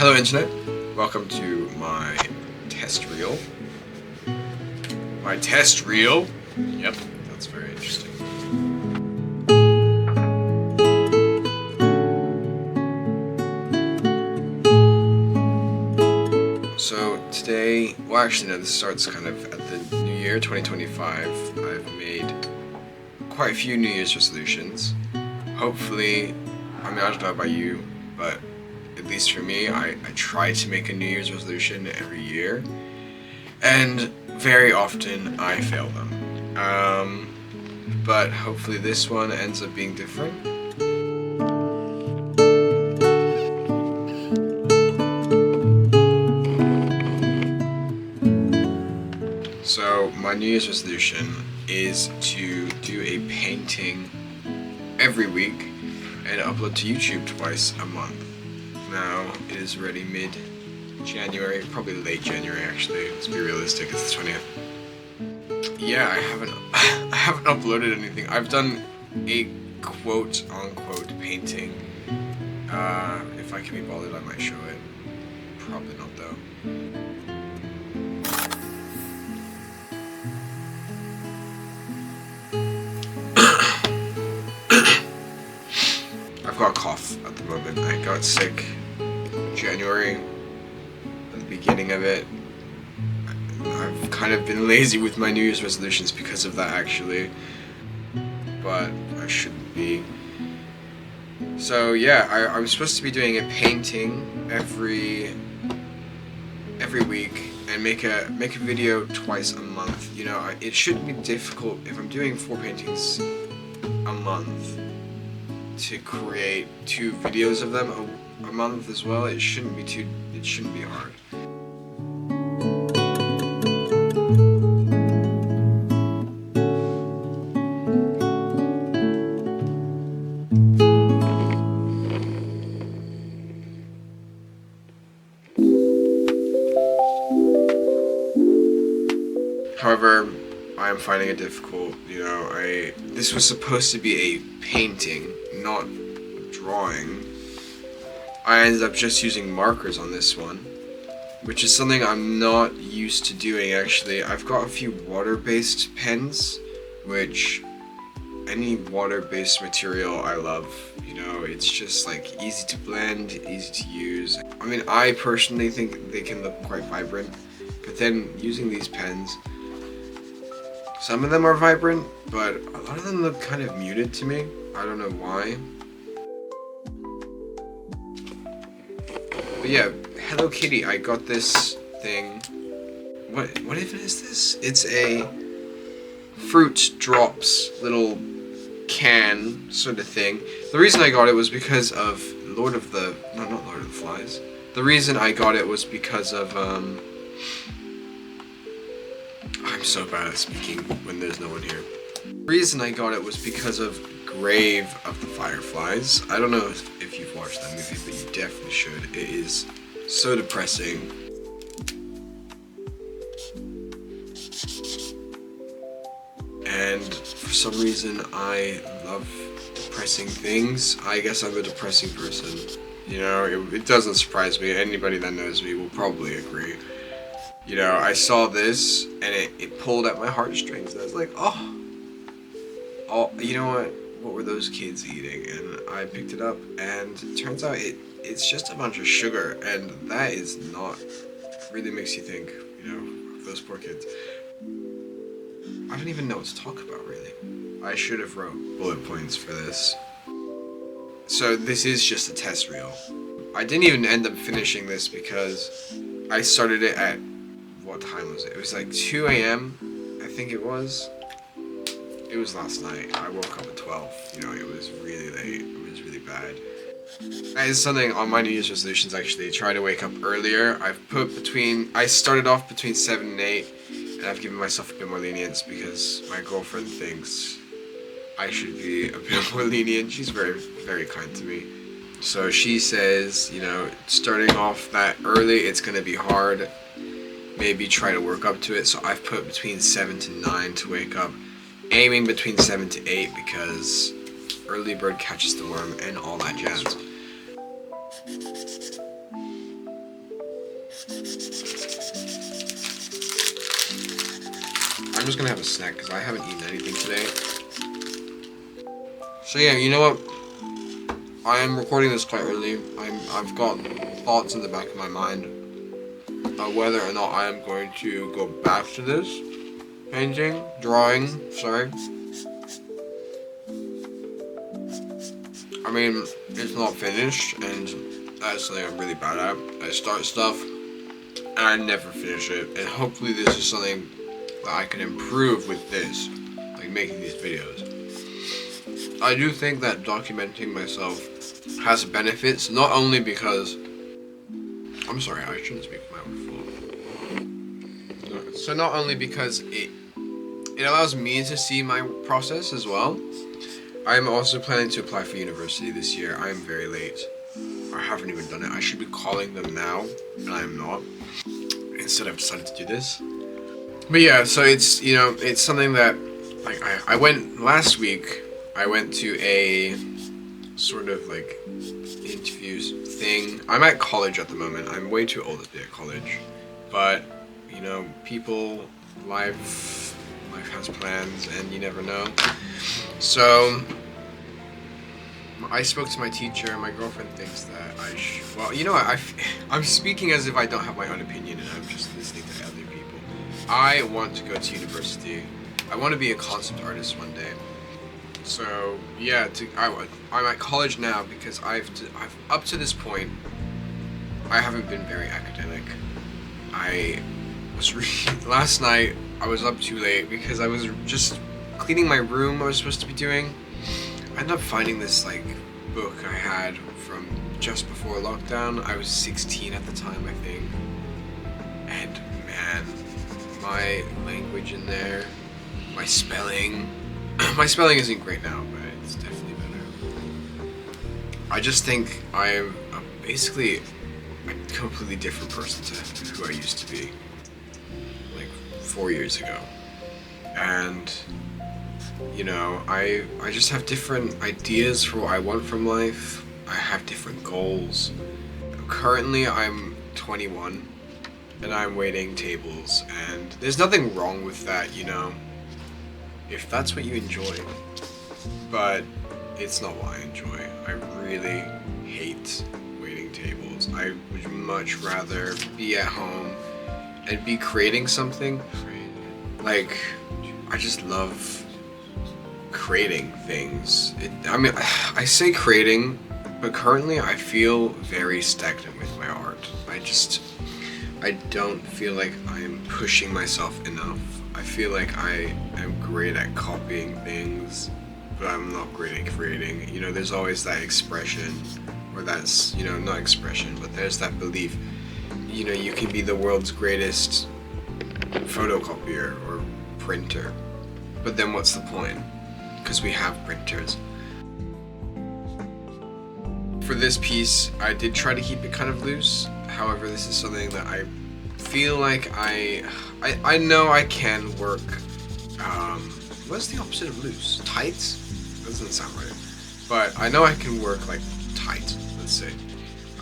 Hello Internet, welcome to my test reel. My test reel? Yep, that's very interesting. So today, well actually no, this starts kind of at the new year, 2025. I've made quite a few New Year's resolutions. Hopefully, I don't know about you, but at least for me, I try to make a New Year's resolution every year, and very often I fail them. But hopefully this one ends up being different. So my New Year's resolution is to do a painting every week and upload to YouTube twice a month. Now, it is already mid-January, probably late January actually, let's be realistic, it's the 20th. Yeah, I haven't uploaded anything. I've done a quote-unquote painting. If I can be bothered, I might show it. Probably not though. I've got a cough at the moment. I got sick in January, at the beginning of it. I've kind of been lazy with my New Year's resolutions because of that actually, but I shouldn't be. So yeah, I was supposed to be doing a painting every week and make a video twice a month. You know, it shouldn't be difficult if I'm doing 4 paintings a month to create 2 videos of them a month as well. It shouldn't be hard. However, I am finding it difficult. You know, this was supposed to be a painting, not a drawing. I ended up just using markers on this one, which is something I'm not used to doing actually. I've got a few water-based pens, which any water-based material I love. You know, it's just like easy to blend, easy to use. I mean, I personally think they can look quite vibrant, but then using these pens, some of them are vibrant, but a lot of them look kind of muted to me. I don't know why. But yeah, Hello Kitty, I got this thing. What even is this? It's a Fruit Drops little can sort of thing. The reason I got it was because of not Lord of the Flies. The reason I got it was because of I'm so bad at speaking when there's no one here. The reason I got it was because of Grave of the Fireflies. I don't know if you've watched that movie, but you definitely should. It is so depressing. And for some reason, I love depressing things. I guess I'm a depressing person. You know, it doesn't surprise me. Anybody that knows me will probably agree. You know, I saw this and it pulled at my heartstrings. And I was like, oh, you know what? What were those kids eating? And I picked it up, and it turns out it's just a bunch of sugar, and that is not really makes you think. You know, of those poor kids. I don't even know what to talk about really. I should have wrote bullet points for this. So this is just a test reel. I didn't even end up finishing this because I started it at, what time was it? It was like 2 a.m. I think it was. It was last night. I woke up at 12. You know, it was really late. It was really bad. That is something on my New Year's resolutions actually. Try to wake up earlier. I started off between 7 and 8, and I've given myself a bit more lenience because my girlfriend thinks I should be a bit more lenient. She's very, very kind to me. So she says, you know, starting off that early, it's gonna be hard. Maybe try to work up to it. So I've put between 7 to 9 to wake up, aiming between 7 to 8 because early bird catches the worm and all that jazz. I'm just gonna have a snack because I haven't eaten anything today. So yeah, you know what? I am recording this quite early. I've got thoughts in the back of my mind whether or not I am going to go back to this drawing, sorry. I mean, it's not finished, and that's something I'm really bad at. I start stuff, and I never finish it, and hopefully this is something that I can improve with this, like making these videos. I do think that documenting myself has benefits, not only because... I'm sorry, I shouldn't speak with my own phone. So not only because it allows me to see my process as well. I'm also planning to apply for university this year. I am very late. I haven't even done it. I should be calling them now, and I am not. Instead, I've decided to do this. But yeah, so it's, you know, it's something that, like, I went last week. I went to a sort of like interviews thing. I'm at college at the moment. I'm way too old to be at college, but you know, life has plans, and you never know. So I spoke to my teacher, and my girlfriend thinks that well, you know what? I'm speaking as if I don't have my own opinion, and I'm just listening to other people. I want to go to university. I want to be a concept artist one day. So yeah, I'm at college now because I've up to this point, I haven't been very academic. I was last night I was up too late because I was just cleaning my room. I was supposed to be doing. I ended up finding this like book I had from just before lockdown. I was 16 at the time, I think, and man, my language in there, my spelling. My spelling isn't great now, but it's definitely better. I just think I'm basically a completely different person to who I used to be, like 4 years ago. And, you know, I just have different ideas for what I want from life. I have different goals. Currently, I'm 21, and I'm waiting tables, and there's nothing wrong with that, you know, if that's what you enjoy, but it's not what I enjoy. I really hate waiting tables. I would much rather be at home and be creating something. Like, I just love creating things. I mean, I say creating, but currently I feel very stagnant with my art. I don't feel like I'm pushing myself enough. I feel like I am great at copying things, but I'm not great at creating. You know, there's always that expression, or that's, you know, not expression, but there's that belief, you know, you can be the world's greatest photocopier or printer, but then what's the point? Because we have printers. For this piece, I did try to keep it kind of loose. However, this is something that I feel like I know I can work. What's the opposite of loose? Tight? That doesn't sound right. But I know I can work like tight, let's say.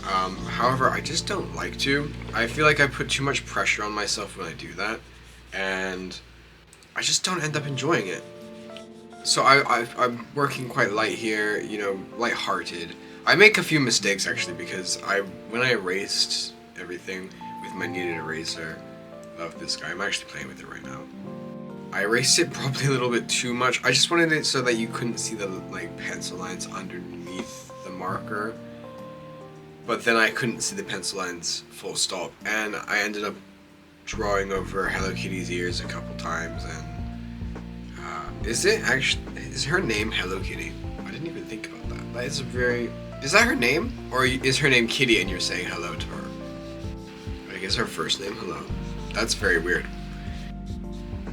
However, I just don't like to. I feel like I put too much pressure on myself when I do that, and I just don't end up enjoying it. So I'm working quite light here, you know, light-hearted. I make a few mistakes actually because when I erased everything with my kneaded eraser, love this guy. I'm actually playing with it right now. I erased it probably a little bit too much. I just wanted it so that you couldn't see the like pencil lines underneath the marker, but then I couldn't see the pencil lines full stop, and I ended up drawing over Hello Kitty's ears a couple times. And is her name Hello Kitty? I didn't even think about that. That is is that her name, or is her name Kitty and you're saying hello to her? I guess her first name, hello. That's very weird.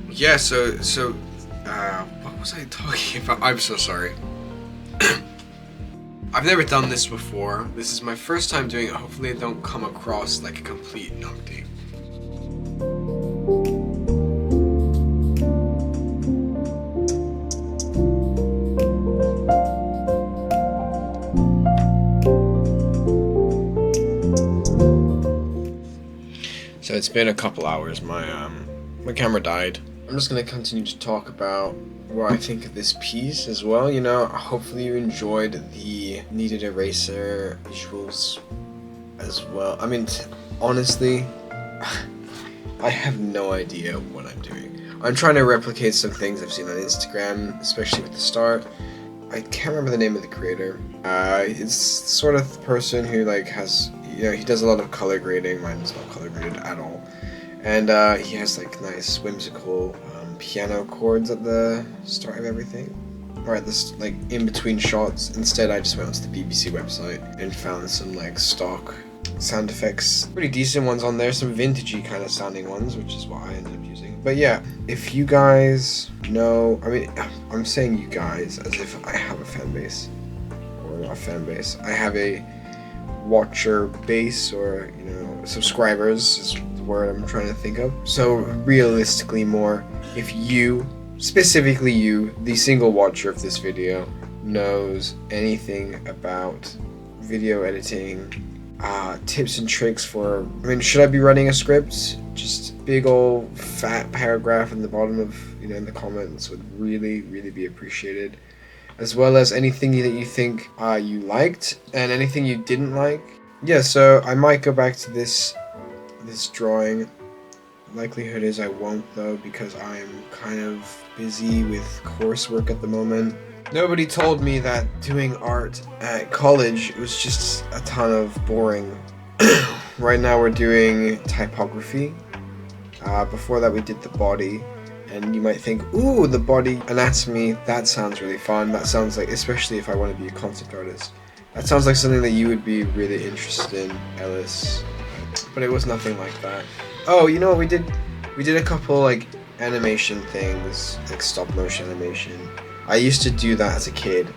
Yeah, so what was I talking about? I'm so sorry. I've never done this before. This is my first time doing it. Hopefully I don't come across like a complete numpty. it's been a couple hours. My camera died. I'm just gonna continue to talk about what I think of this piece as well. You know, hopefully you enjoyed the kneaded eraser visuals as well. I mean, honestly, I have no idea what I'm doing. I'm trying to replicate some things I've seen on Instagram, especially with the start. I can't remember the name of the creator. It's sort of the person who like has, you know, he does a lot of color grading. Mine's not color graded at all. And he has like nice whimsical piano chords at the start of everything. Or at this, like, in between shots. Instead, I just went onto the BBC website and found some like stock sound effects. Pretty decent ones on there, some vintagey kind of sounding ones, which is what I ended up using. But yeah, if you guys know, I mean, I'm saying you guys as if I have a fan base, or not a fan base. I have a watcher base, or, you know, subscribers is the word I'm trying to think of. So realistically more, if you, specifically you, the single watcher of this video, knows anything about video editing, tips and tricks for, I mean, should I be running a script? Just big old fat paragraph in the bottom of, you know, in the comments would really be appreciated. As well as anything that you think you liked and anything you didn't like. Yeah, so I might go back to this drawing. Likelihood is I won't though, because I'm kind of busy with coursework at the moment. Nobody told me that doing art at college was just a ton of boring. Right now we're doing typography. Before that we did the body. And you might think, ooh, the body anatomy, that sounds really fun. That sounds like, especially if I want to be a concept artist, that sounds like something that you would be really interested in, Ellis. But it was nothing like that. Oh, you know what we did? We did a couple like animation things, like stop motion animation. I used to do that as a kid.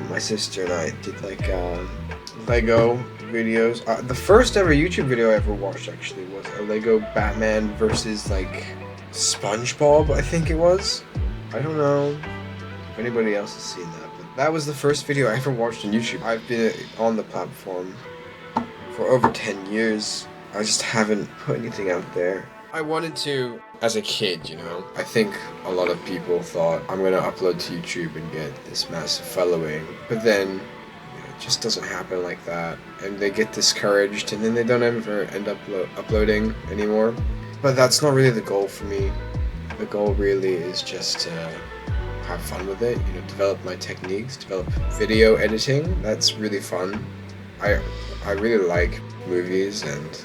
My sister and I did like Lego videos. The first ever YouTube video I ever watched actually was a Lego Batman versus like SpongeBob, I think it was. I don't know if anybody else has seen that, but that was the first video I ever watched on YouTube. I've been on the platform for over 10 years. I just haven't put anything out there. I wanted to, as a kid, you know. I think a lot of people thought, I'm gonna upload to YouTube and get this massive following, but then, you know, it just doesn't happen like that, and they get discouraged, and then they don't ever end up uploading anymore. But that's not really the goal for me. The goal really is just to have fun with it, you know, develop my techniques, develop video editing. That's really fun. I really like movies, and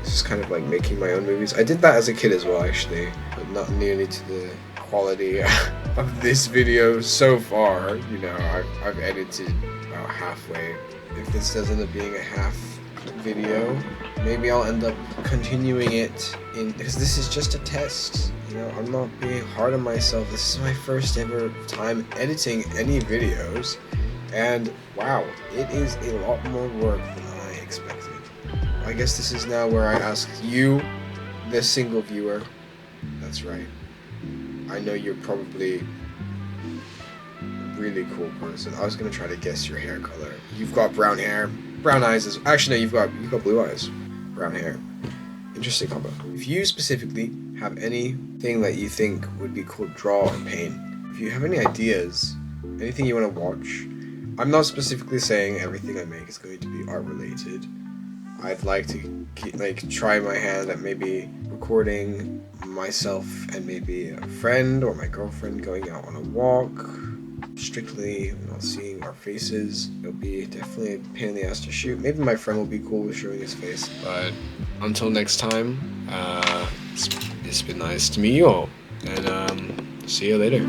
just kind of like making my own movies. I did that as a kid as well, actually, but not nearly to the quality of this video so far. You know, I've edited about halfway. If this does end up being a half video, maybe I'll end up continuing it because this is just a test. You know, I'm not being hard on myself. This is my first ever time editing any videos, and wow, it is a lot more work than I expected. I guess this is now where I ask you, the single viewer. That's right. I know you're probably a really cool person. I was gonna try to guess your hair color. You've got brown hair, brown eyes. Actually, no, you've got blue eyes, brown hair. Interesting combo. If you specifically have anything that you think would be cool to draw or paint, if you have any ideas, anything you want to watch, I'm not specifically saying everything I make is going to be art related. I'd like to try my hand at maybe recording myself and maybe a friend or my girlfriend going out on a walk, strictly not seeing our faces. It'll be definitely a pain in the ass to shoot. Maybe my friend will be cool with showing his face. But until next time, it's been nice to meet you all, and see you later.